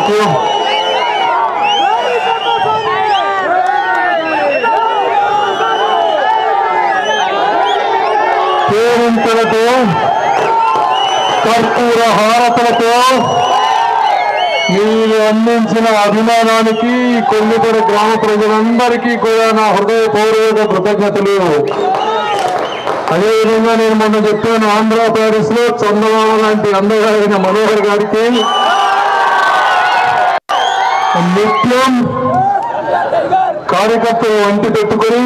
గారికి పేరింతలతో కర్పూర హారతలతో మీరు అందించిన అభిమానానికి కొల్లిపర గ్రామ ప్రజలందరికీ కూడా నా హృదయపూర్వక కృతజ్ఞతలు. అదేవిధంగా నేను మొన్న చెప్పాను, ఆంధ్ర ప్యారిస్ లో చందమామ లాంటి అందగారైన మనోహర్ గారికి నిత్యం కార్యకర్తలు వంటి పెట్టుకుని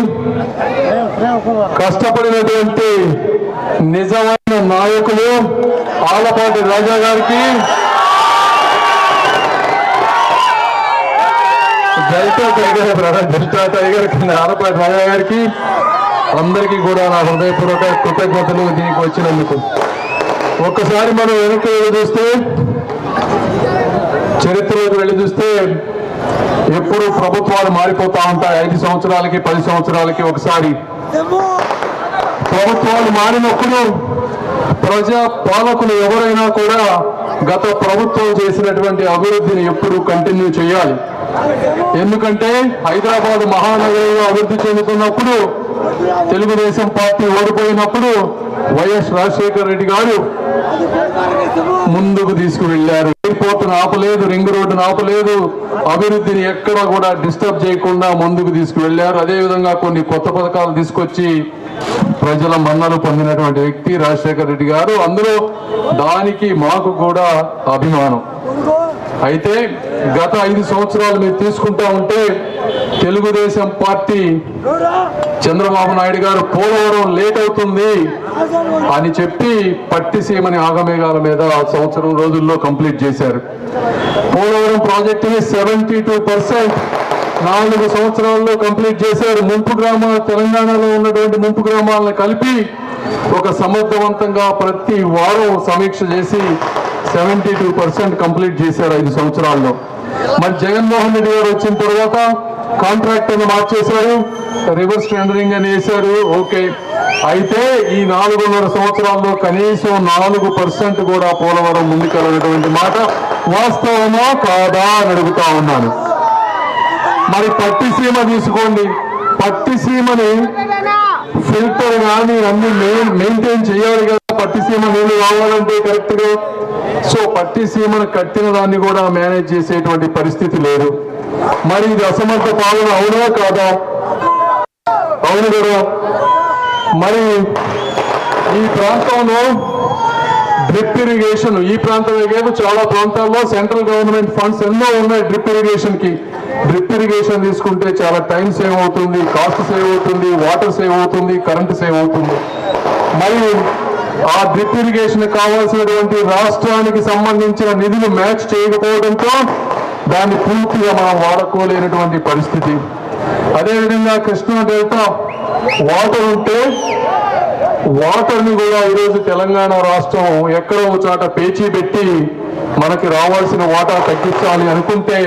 కష్టపడినటువంటి నిజమైన నాయకులు ఆలపాటి రాజా గారికి, డెల్టా టైగర్ కింద ఆలపాటి రాజా గారికి అందరికీ కూడా నా హృదయపూర్వక కృతజ్ఞతలు దీనికి వచ్చినందుకు. ఒక్కసారి మనం వెనక్కి వెళ్ళి చూస్తే, చరిత్రలోకి వెళ్ళి చూస్తే ఎప్పుడు ప్రభుత్వాలు మారిపోతా ఉంటాయి. 5 సంవత్సరాలకి 10 సంవత్సరాలకి ఒకసారి ప్రభుత్వాలు మారినప్పుడు ప్రజా పాలకులు ఎవరైనా కూడా గత ప్రభుత్వం చేసినటువంటి అభివృద్ధిని ఎప్పుడు కంటిన్యూ చేయాలి. ఎందుకంటే హైదరాబాద్ మహానగరంలో అభివృద్ధి చెందుతున్నప్పుడు, తెలుగుదేశం పార్టీ ఓడిపోయినప్పుడు వైఎస్ రాజశేఖర రెడ్డి గారు ముందుకు తీసుకువెళ్లారు. ఎయిర్పోర్ట్ను ఆపలేదు, రింగ్ రోడ్డును ఆపలేదు, అభివృద్ధిని ఎక్కడ కూడా డిస్టర్బ్ చేయకుండా ముందుకు తీసుకువెళ్లారు. అదేవిధంగా కొన్ని కొత్త పథకాలు తీసుకొచ్చి ప్రజల మన్నలు పొందినటువంటి వ్యక్తి రాజశేఖర రెడ్డి గారు. అందులో దానికి మాకు కూడా అభిమానం. అయితే గత 5 సంవత్సరాలు మీరు తీసుకుంటా ఉంటే తెలుగుదేశం పార్టీ చంద్రబాబు నాయుడు గారు పోలవరం లేట్ అవుతుంది అని చెప్పి పట్టిసీమని ఆగమేఘాల మీద సంవత్సరం రోజుల్లో కంప్లీట్ చేశారు. పోలవరం ప్రాజెక్టుని 72% 4 సంవత్సరాల్లో కంప్లీట్ చేశారు. ముంపు గ్రామాలు, తెలంగాణలో ఉన్నటువంటి ముంపు గ్రామాలను కలిపి ఒక సమర్థవంతంగా ప్రతి వారం సమీక్ష చేసి 72% కంప్లీట్ చేశారు 5 సంవత్సరాల్లో. మరి జగన్మోహన్ రెడ్డి గారు వచ్చిన తర్వాత కాంట్రాక్టర్ని మార్చేశారు, రివర్స్ టెండరింగ్ అని వేశారు. ఓకే, అయితే ఈ 4.5 సంవత్సరాల్లో కనీసం 4% కూడా పోలవరం ముందుకెళ్ళినటువంటి మాట వాస్తవమా కాదా అని అడుగుతా ఉన్నాను. మరి పట్టిసీమ తీసుకోండి, పట్టిసీమని ఫిల్టర్ కానీ అన్ని మెయింటైన్ చేయాలి కదా, పట్టిసీమ నీళ్లు కావాలంటే కరెక్ట్ గా. సో పట్టిసీమను కట్టిన దాన్ని కూడా మేనేజ్ చేసేటువంటి పరిస్థితి లేదు. మరి ఇది అసమర్థ పాలన అవునా కాదా? అవును కదా. మరి ఈ ప్రాంతంలో డ్రిప్ ఇరిగేషన్, ఈ ప్రాంతమే కాదు చాలా ప్రాంతాల్లో సెంట్రల్ గవర్నమెంట్ ఫండ్స్ ఎన్నో ఉన్నాయి డ్రిప్ ఇరిగేషన్ కి. డ్రిప్ ఇరిగేషన్ తీసుకుంటే చాలా టైం సేవ్ అవుతుంది, కాస్ట్ సేవ్ అవుతుంది, వాటర్ సేవ్ అవుతుంది, కరెంట్ సేవ్ అవుతుంది. మరి ఆ డ్రిప్ ఇరిగేషన్ కావాల్సినటువంటి రాష్ట్రానికి సంబంధించిన నిధులు మ్యాచ్ చేయకపోవడంతో దాన్ని పూర్తిగా మనం వాడుకోలేనటువంటి పరిస్థితి. అదేవిధంగా కృష్ణా డెల్టా వాటర్ ఉంటే వాటర్ని కూడా ఈరోజు తెలంగాణ రాష్ట్రం ఎక్కడో చాట పేచీ పెట్టి మనకి రావాల్సిన వాటా తగ్గించాలి అనుకుంటే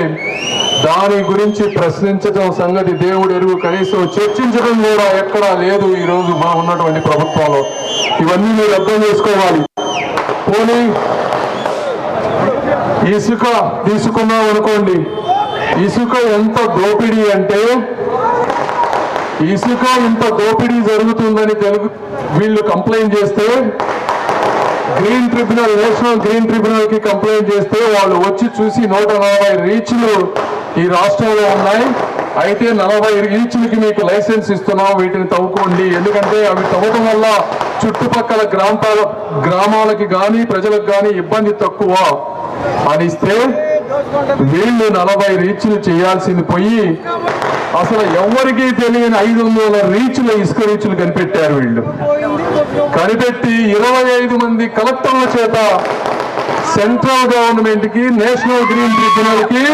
దాని గురించి ప్రశ్నించడం సంగతి దేవుడు ఎరుగు, కనీసం చర్చించడం కూడా ఎక్కడా లేదు ఈరోజు మనం ఉన్నటువంటి ప్రభుత్వంలో. ఇవన్నీ మీరు అర్థం చేసుకోవాలి. పోనీ ఇసుక తీసుకున్నాం అనుకోండి, ఇసుక ఎంత దోపిడీ అంటే, ఇసుక ఇంత దోపిడీ జరుగుతుందని వీళ్ళు కంప్లైంట్ చేస్తే, green tribunal, national green tribunal కి కంప్లైంట్ చేస్తే వాళ్ళు వచ్చి చూసి 140 రీచ్లు ఈ రాష్ట్రంలో ఉన్నాయి, అయితే 40 రీచ్లకి మీకు లైసెన్స్ ఇస్తున్నాం, వీటిని తవ్వుకోండి, ఎందుకంటే అవి తవ్వడం వల్ల చుట్టుపక్కల గ్రామాలకి కానీ ప్రజలకు కానీ ఇబ్బంది తక్కువ అనిస్తే వీళ్ళు 40 రీచ్లు చేయాల్సింది పోయి అసలు ఎవరికీ తెలియని 500 రీచ్ల ఇసుక రీచ్లు కనిపెట్టారు. వీళ్ళు కనిపెట్టి 25 మంది కలెక్టర్ల చేత సెంట్రల్ గవర్నమెంట్ కి, నేషనల్ గ్రీన్ ట్రిబ్యునల్ కి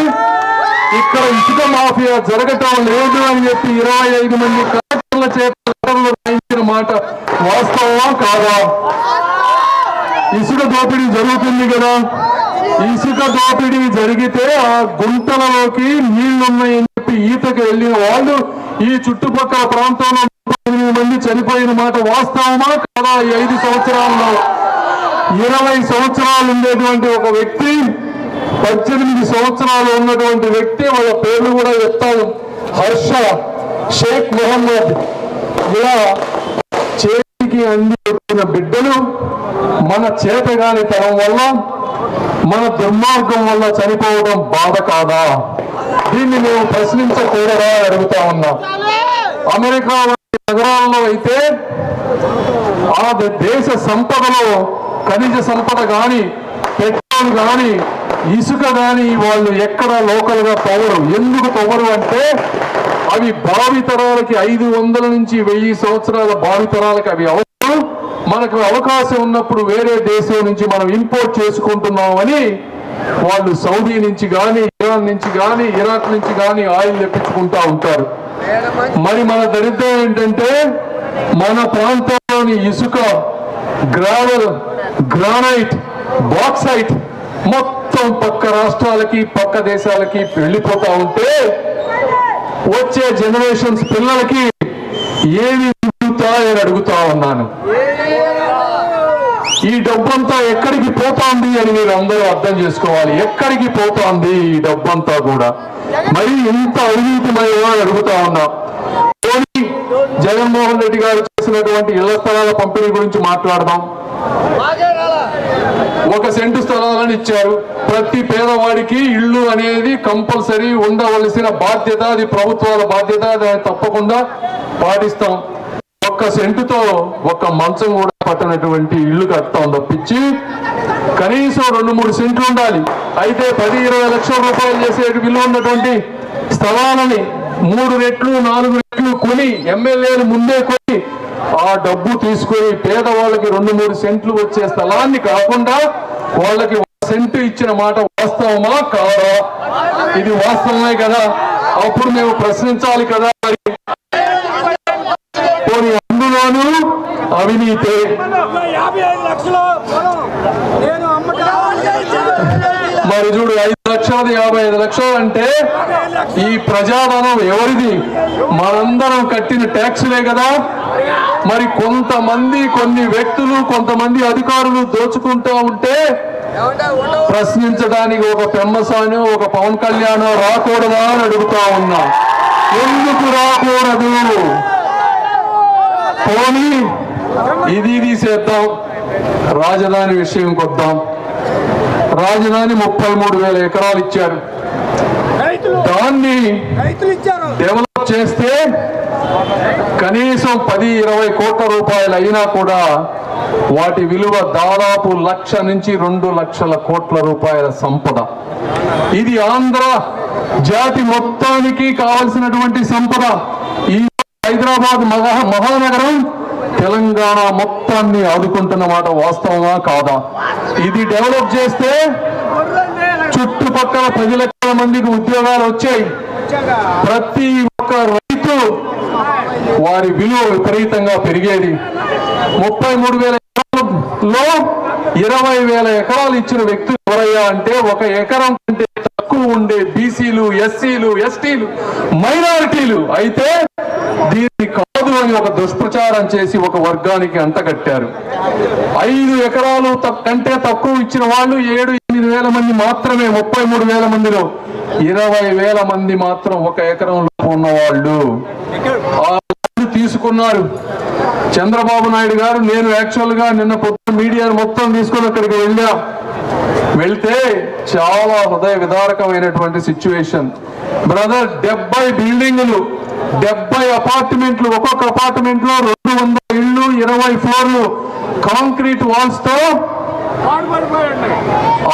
ఇక్కడ ఇసుక మాఫియా జరగటం లేదు అని చెప్పి 25 మంది కలెక్టర్ల చేత రాయించిన మాట వాస్తవమా కాదా? ఇసుక దోపిడీ జరుగుతుంది కదా. ఇసుక దోపిడీ జరిగితే ఆ గుంటలలోకి నీళ్లున్నాయని చెప్పి ఈతకు వెళ్ళిన వాళ్ళు ఈ చుట్టుపక్కల ప్రాంతంలో 38 మంది చనిపోయిన మాట వాస్తవమా కాదా? ఈ 5 సంవత్సరాల్లో 20 సంవత్సరాలు ఉండేటువంటి ఒక వ్యక్తి 18 సంవత్సరాలు ఉన్నటువంటి వ్యక్తి, వాళ్ళ పేర్లు కూడా చెప్తాను, హర్ష, షేక్ మొహమ్మద్, ఇలా చేతికి అంది వచ్చిన బిడ్డలు మన చేతగానితనం వల్ల, మన దుర్మార్గం వల్ల చనిపోవడం బాధ కాదా? దీన్ని మేము ప్రశ్నించకూడదా అడుగుతా ఉన్నాం. అమెరికా నగరాల్లో అయితే ఆ దేశ సంపదలో ఖనిజ సంపద కానీ, పెట్రోల్ కానీ, ఇసుక కానీ వాళ్ళు ఎక్కడ లోకల్ గా తవ్వరు. ఎందుకు తవ్వరు అంటే అవి భావితరాలకి 500 నుంచి 1000 సంవత్సరాల భావితరాలకి అవి అవసరం. మనకు అవకాశం ఉన్నప్పుడు వేరే దేశం నుంచి మనం ఇంపోర్ట్ చేసుకుంటున్నామని వాళ్ళు సౌదీ నుంచి కానీ, ఇరాన్ నుంచి కానీ, ఇరాక్ నుంచి కానీ ఆయిల్ తెప్పించుకుంటా ఉంటారు. మరి మన దరిద్రం ఏంటంటే మన ప్రాంతంలోని ఇసుక, గ్రావెల్, గ్రానైట్, బాక్సైట్ మొత్తం పక్క రాష్ట్రాలకి, పక్క దేశాలకి వెళ్ళిపోతా ఉంటే వచ్చే జనరేషన్స్ పిల్లలకి ఏమి మిగులుతాయని అడుగుతా ఉన్నాను. ఈ డబ్బంతా ఎక్కడికి పోతోంది అని మీరు అందరూ అర్థం చేసుకోవాలి. ఎక్కడికి పోతోంది ఈ డబ్బంతా కూడా? మరి ఇంత అవినీతిమయమా అడుగుతా ఉన్నా. జగన్మోహన్ రెడ్డి గారు చేసినటువంటి ఇళ్ల స్థలాల పంపిణీ గురించి మాట్లాడదాం. 1 సెంటు స్థలాలను ఇచ్చారు. ప్రతి పేదవాడికి ఇల్లు అనేది కంపల్సరీ ఉండవలసిన బాధ్యత, అది ప్రభుత్వాల బాధ్యత, దాన్ని తప్పకుండా పాటిస్తాం. 1 సెంటుతో 1 మంచం కూడా పట్టనటువంటి ఇల్లు కడతాం తప్పించి కనీసం 2-3 సెంట్లు ఉండాలి. అయితే 10-20 లక్షల రూపాయలు చేసే విలువ ఉన్నటువంటి స్థలాలని 3 రెట్లు 4 రెట్లు కొని, ఎమ్మెల్యేలు ముందే కొని ఆ డబ్బు తీసుకొని పేదవాళ్ళకి 2-3 సెంట్లు వచ్చే స్థలాన్ని కాకుండా వాళ్ళకి 1 సెంటు ఇచ్చిన మాట వాస్తవమా కాదా? ఇది వాస్తవమే కదా? అప్పుడు మేము ప్రశ్నించాలి కదా. మరి అందులోనూ అవినీతే. మరి చూడు, 5 లక్షలది 55 లక్షలు అంటే ఈ ప్రజాధనం ఎవరిది? మనందరం కట్టిన ట్యాక్సులే కదా. మరి కొంతమంది, కొన్ని వ్యక్తులు, కొంతమంది అధికారులు దోచుకుంటూ ఉంటే ప్రశ్నించడానికి ఒక పెమ్మసానో, ఒక పవన్ కళ్యాణ్ రాకూడదా అని అడుగుతా ఉన్నా. ఎందుకు రాకూడదు? పోనీ ఇది తీసేద్దాం, రాజధాని విషయంకి వద్దాం. రాజధాని 33,000 ఎకరాలు ఇచ్చారు. దాన్ని డెవలప్ చేస్తే కనీసం 10-20 కోట్ల రూపాయలు అయినా కూడా వాటి విలువ దాదాపు 1,00,000 నుంచి 2 లక్షల కోట్ల రూపాయల సంపద. ఇది ఆంధ్ర జాతి మొత్తానికి కావలసినటువంటి సంపద. ఈ హైదరాబాద్ మహానగరం తెలంగాణ మొత్తాన్ని ఆదుకుంటున్న మాట వాస్తవమా కాదా? ఇది డెవలప్ చేస్తే చుట్టుపక్కల 10 లక్షల మందికి ఉద్యోగాలు వచ్చాయి. ప్రతి ఒక్క రైతు వారి విలువ విపరీతంగా పెరిగేది. 33,000 ఎకరాల్లో 20,000 ఎకరాలు ఇచ్చిన వ్యక్తులు ఎవరయ్యా అంటే 1 ఎకరం కంటే తక్కువ ఉండే బీసీలు, ఎస్సీలు, ఎస్టీలు, మైనారిటీలు. అయితే దీన్ని కాదు అని ఒక దుష్ప్రచారం చేసి ఒక వర్గానికి అంటగట్టారు. 5 ఎకరాలు కంటే తక్కువ ఇచ్చిన వాళ్ళు 7-8 వేల మంది మాత్రమే. 33,000 మందిలో 20,000 మంది మాత్రం 1 ఎకరంలో ఉన్నవాళ్ళు తీసుకున్నారు. చంద్రబాబు నాయుడు గారు, నేను యాక్చువల్ గా నిన్న పొద్దున మీడియాను మొత్తం తీసుకొని అక్కడికి వెళ్తే చాలా హృదయ విదారకమైనటువంటి సిచ్యువేషన్. బ్రదర్, 70 బిల్డింగులు, 70 అపార్ట్మెంట్లు, ఒక్కొక్క అపార్ట్మెంట్ లో 200 ఇళ్లు, 20 ఫ్లోర్లు కాంక్రీట్ వాల్స్ తో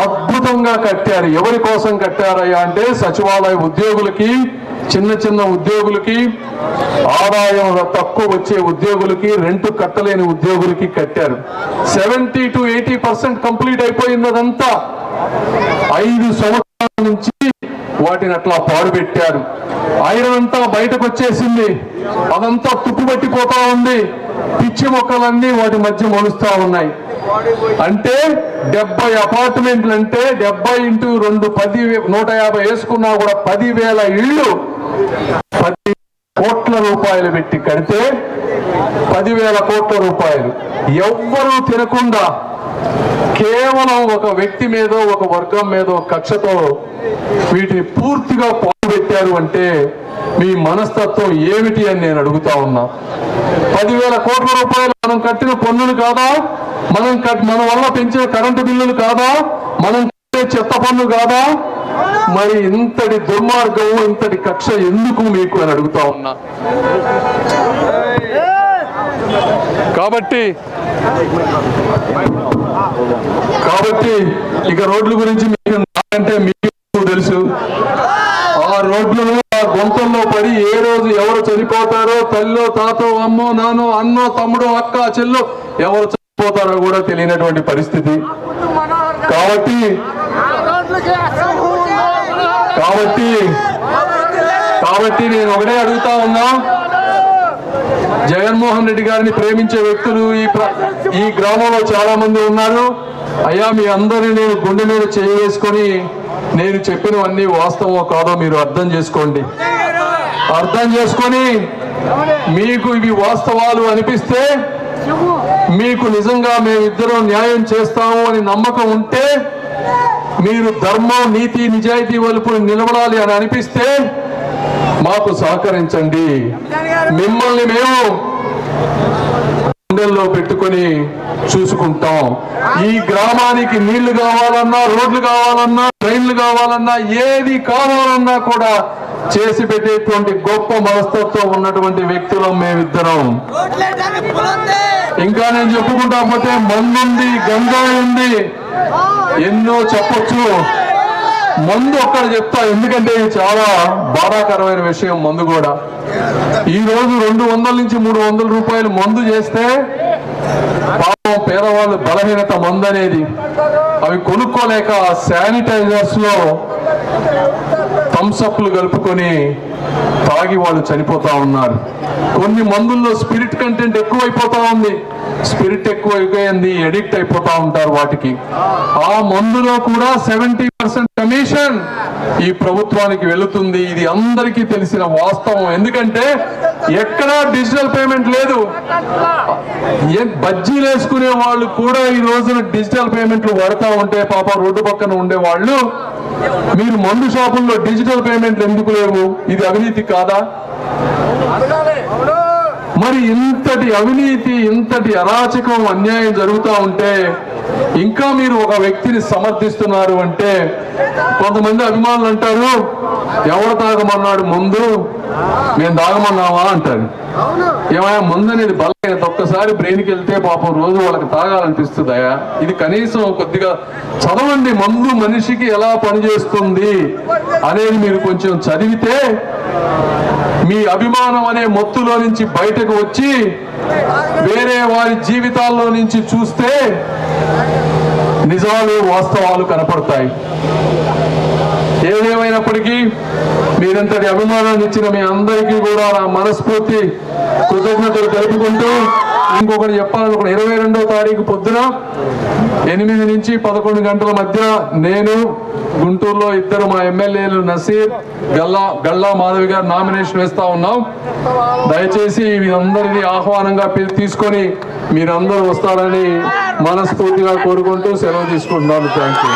అద్భుతంగా కట్టారు. ఎవరి కోసం కట్టారయ్యా అంటే సచివాలయ ఉద్యోగులకి, చిన్న చిన్న ఉద్యోగులకి, ఆదాయం తక్కువ వచ్చే ఉద్యోగులకి, రెంట్ కట్టలేని ఉద్యోగులకి కట్టారు. 70-80% కంప్లీట్ అయిపోయింది. అదంతా 5 సంవత్సరాల నుంచి వాటిని అట్లా పాడుపెట్టారు. ఐరన్ అంతా బయటకు వచ్చేసింది. అదంతా తుప్పుపట్టిపోతా ఉంది. పిచ్చి మొక్కలన్నీ వాటి మధ్య మొలుస్తా ఉన్నాయి. అంటే 70 అపార్ట్మెంట్లు అంటే 70 × 2 150 వేసుకున్నా కూడా 10,000 ఇళ్ళు 10 కోట్ల రూపాయలు పెట్టి కడితే 10,000 కోట్ల రూపాయలు ఎవ్వరూ తినకుండా కేవలం ఒక వ్యక్తి మీద ఒక వర్గం మీద కక్షతో వీటిని పూర్తిగా పాల్పెట్టారు అంటే మీ మనస్తత్వం ఏమిటి అని నేను అడుగుతా ఉన్నా. 10,000 కోట్ల రూపాయలు మనం కట్టిన పన్నులు కాదా, మన వల్ల పెంచిన కరెంటు బిల్లులు కాదా, మనం కట్టే చెత్త పన్ను కాదా? మరి ఇంతటి దుర్మార్గం, ఇంతటి కక్ష ఎందుకు మీకు అని అడుగుతా ఉన్నా. కాబట్టి ఇక రోడ్ల గురించి మీకు నాకంటే మీకు తెలుసు. ఆ రోడ్లను ఆ గొంతుల్లో పడి ఏ రోజు ఎవరు చనిపోతారో, తల్లో తాతో అమ్మో నానో అన్నో తమ్ముడో అక్క చెల్లో ఎవరు చనిపోతారో కూడా తెలియనటువంటి పరిస్థితి. కాబట్టి నేను ఒకటే అడుగుతా ఉన్నా, జగన్మోహన్ రెడ్డి గారిని ప్రేమించే వ్యక్తులు ఈ గ్రామంలో చాలా మంది ఉన్నారు. అయ్యా, మీ అందరినీ నేను గుండె మీద చేసుకొని నేను చెప్పినవన్నీ వాస్తవం కాదో మీరు అర్థం చేసుకోండి. అర్థం చేసుకొని మీకు ఇవి వాస్తవాలు అనిపిస్తే, మీకు నిజంగా మేమిద్దరం న్యాయం చేస్తాము అని నమ్మకం ఉంటే, మీరు ధర్మం నీతి నిజాయితీ వైపు నిలబడాలి అని అనిపిస్తే మాకు సహకరించండి. మిమ్మల్ని మేము గుండెల్లో పెట్టుకొని చూసుకుంటాం. ఈ గ్రామానికి నీళ్లు కావాలన్నా, రోడ్లు కావాలన్నా, ట్రైన్లు కావాలన్నా, ఏది కావాలన్నా కూడా చేసి పెట్టేటువంటి గొప్ప మనస్తత్వం ఉన్నటువంటి వ్యక్తులం మేమిద్దరం. ఇంకా నేను చెప్పుకుంటా పోతే మందుంది, గంగా ఉంది, ఎన్నో చెప్పొచ్చు. మందు ఒక్కడ చెప్తా, ఎందుకంటే ఇది చాలా బాధాకరమైన విషయం. మందు కూడా ఈ రోజు 200 నుంచి 300 రూపాయలు మందు చేస్తే పాపం పేదవాళ్ళు బలహీనత మందు అనేది అవి కొనుక్కోలేక శానిటైజర్స్ లో థమ్స్అప్లు కలుపుకొని తాగి వాళ్ళు చనిపోతా ఉన్నారు. కొన్ని మందుల్లో స్పిరిట్ కంటెంట్ ఎక్కువైపోతా ఉంది. స్పిరిట్ ఎక్కువైపోయింది, ఎడిక్ట్ అయిపోతా ఉంటారు వాటికి. ఆ మందులో కూడా 70% కమిషన్ ఈ ప్రభుత్వానికి వెళుతుంది. ఇది అందరికీ తెలిసిన వాస్తవం. ఎందుకంటే ఎక్కడా డిజిటల్ పేమెంట్ లేదు. బజ్జీలు వేసుకునే వాళ్ళు కూడా ఈ రోజున డిజిటల్ పేమెంట్లు వాడుతూ ఉంటే పాప రోడ్డు పక్కన ఉండే వాళ్ళు, మీరు మందు షాపుల్లో డిజిటల్ పేమెంట్లు ఎందుకు లేవు? ఇది అవినీతి కాదా? మరి ఇంతటి అవినీతి, ఇంతటి అరాచకం, అన్యాయం జరుగుతూ ఉంటే ఇంకా మీరు ఒక వ్యక్తిని సమర్థిస్తున్నారు అంటే, కొంతమంది అభిమానులు అంటారు, ఎవరు తాగమన్నాడు ముందు, మేము తాగమన్నావా అంటారు. ఏమయ్యా, ముందు అనేది బలహీనత. ఒక్కసారి బ్రెయిన్కి వెళ్తే పాపం రోజు వాళ్ళకి తాగాలనిపిస్తుందయా. ఇది కనీసం కొద్దిగా చదవండి. మందు మనిషికి ఎలా పనిచేస్తుంది అనేది మీరు కొంచెం చదివితే మీ అభిమానం అనే మొత్తులో నుంచి బయటకు వచ్చి వేరే వారి జీవితాల్లో నుంచి చూస్తే నిజాలు, వాస్తవాలు కనపడతాయి. ఏదేమైనప్పటికీ మీరంతటి అభిమానాన్ని ఇచ్చిన మీ అందరికీ కూడా నా మనస్ఫూర్తి కృతజ్ఞతలు తెలుపుకుంటూ, ఇంకొకటి చెప్పాలనుకున్న 22వ తారీఖు పొద్దున 8 నుంచి 11 గంటల మధ్య నేను గుంటూరులో ఇద్దరు మా ఎమ్మెల్యేలు నసీర్, గల్లా మాధవి గారు నామినేషన్ వేస్తా ఉన్నాం. దయచేసి మీరందరినీ ఆహ్వానంగా తీసుకొని మీరందరూ వస్తారని మనస్ఫూర్తిగా కోరుకుంటూ సెలవు తీసుకుంటున్నాను. Thank you.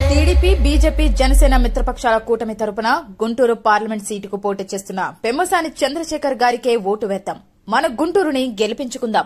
TDP, BJP, Janasena మిత్రపక్షాల కూటమి తరపున గుంటూరు పార్లమెంట్ సీటుకు పోటీ చేస్తున్న పెమ్మసాని చంద్రశేఖర్ గారికే ఓటు వేద్దాం. మన గుంటూరుని గెలిపించుకుందాం.